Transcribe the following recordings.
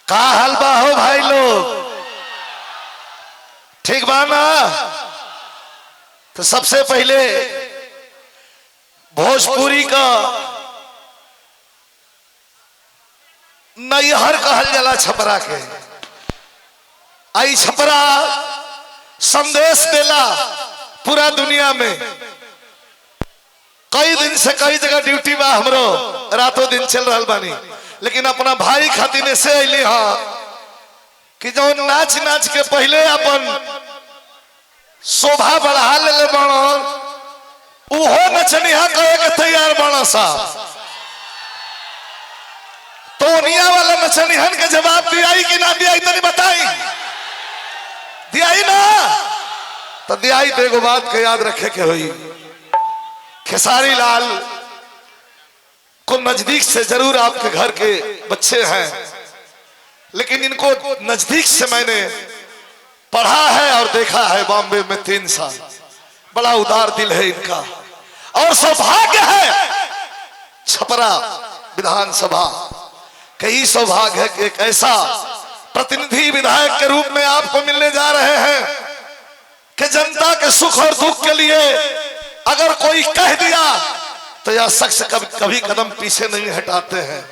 का हाल बा हो भाई लोग? ठीक बा ना? तो सबसे पहले भोजपुरी का नैहर कहल जाला छपरा के। आई छपरा संदेश देला पूरा दुनिया में। कई दिन से कई जगह ड्यूटी बा हमरो, रातों दिन चल रहा बानी, लेकिन अपना भाई खातिर से अली हाँ कि जो नाच नाच के पहले अपन शोभा बढ़ा ले बड़न, उहो नचनिया कहे के तैयार बड़ा सा। तोनिया वाला नचनिहन के जवाब दियाई कि ना दियाई तनी बताई। दियाई ना तो दियाई तो एगो बात के याद रखे के हुई, खेसारी लाल को नजदीक से जरूर आपके घर के बच्चे हैं, लेकिन इनको नजदीक से मैंने पढ़ा है और देखा है। बॉम्बे में 3 साल, बड़ा उदार दिल है इनका और सौभाग्य है छपरा विधानसभा कई सौभाग्य है कि एक ऐसा प्रतिनिधि विधायक के रूप में आपको मिलने जा रहे हैं कि जनता के सुख और दुख के लिए अगर कोई कह दिया तो यह शख्स कभी कदम पीछे नहीं हटाते हैं।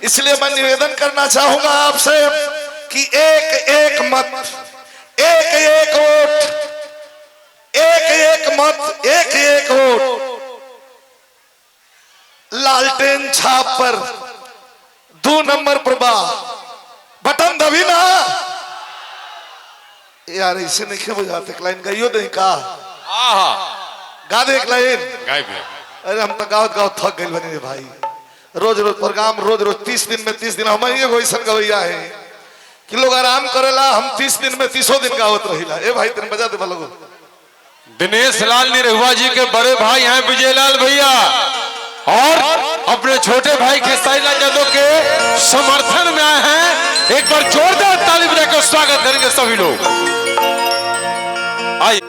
इसलिए मैं निवेदन करना चाहूंगा आपसे कि एक एक मत, एक एक वोट, एक एक मत, एक एक वोट लालटेन छाप पर 2 नंबर पर बटन दबी ना यार, इसे नहीं बुझाते। एक लाइन गाइयो दे का गा दे, एक लाइन गाय। अरे हम तो गावत गावत थक गए बने भाई। रोज रोज प्रोग्राम, रोज रोज 30 दिन में 30 दिन। हम ऐसा गवैया है कि लोग आराम करेला, हम 30 दिन में 30 दिन गावत रहिला। ए भाई तेन बजा दे लोगो। दिनेश लाल निरहुआ जी के बड़े भाई हैं विजय लाल भैया, और अपने छोटे भाई खेसारी लाल यादव के समर्थन में आए हैं। एक बार जोरदार ताली बजाकर स्वागत करेंगे सभी लोग। आइए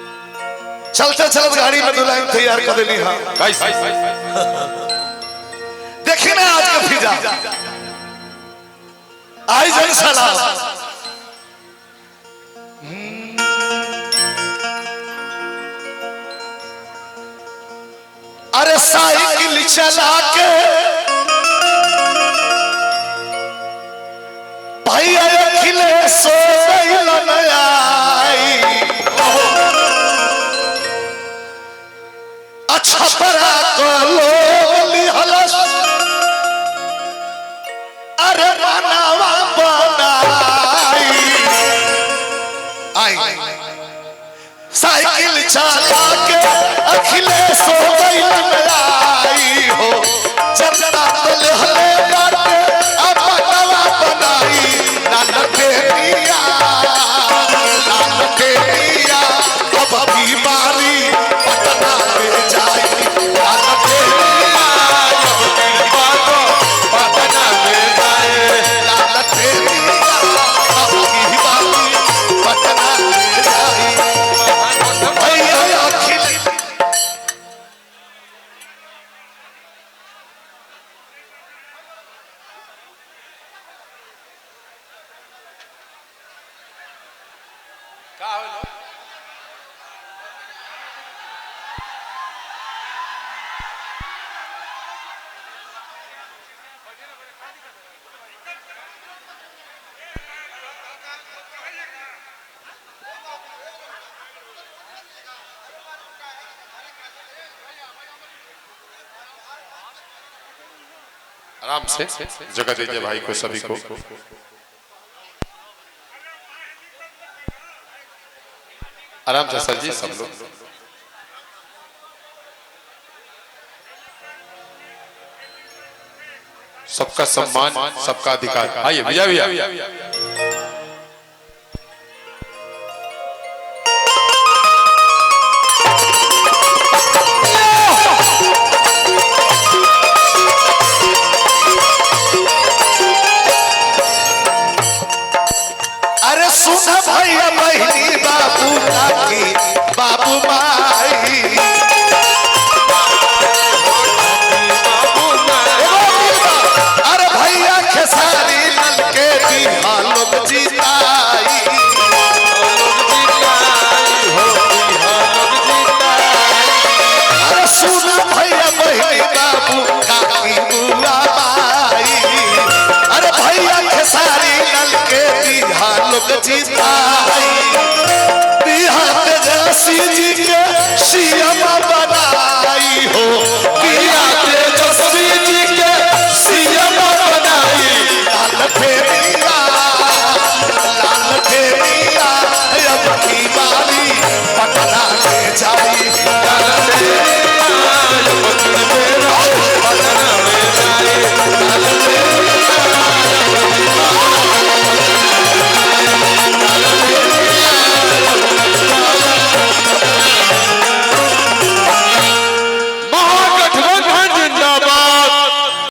चलते चलते गाड़ी में दुल्हन तैयार कर देनी। हाँ देखिए ना आज का फिजा आई जन सलाम। अरे साइकिल चला के भाई अखिलेश छपरा को लोग अरे बनावा बनाई। आई साइकिल चला के अखिलेश आई हो जनता हले बाटे अब बनावा बनाई। लाल तेरिया अब की बारी पटना में जाई। लाल तेरिया अब की पटना में जाए। लाल तेरिया अब की बारी पटना में जाई। भैया अखिलेश आराम से जगह दीजिए भाई को, सभी को। आराम से सर जी, सब लोग। सबका सम्मान, सबका अधिकार। आइए भैया भैया। अरे सुन भैया बहनी बाबू काकी बाबू माई। अरे भैया खेसारी लाल के दिहालो लोग जीताई। अरे सुना भैया बहनी बाबू काकी बुआ बाई, अरे भैया खेसारी लाल के बिहार लोग जीताई।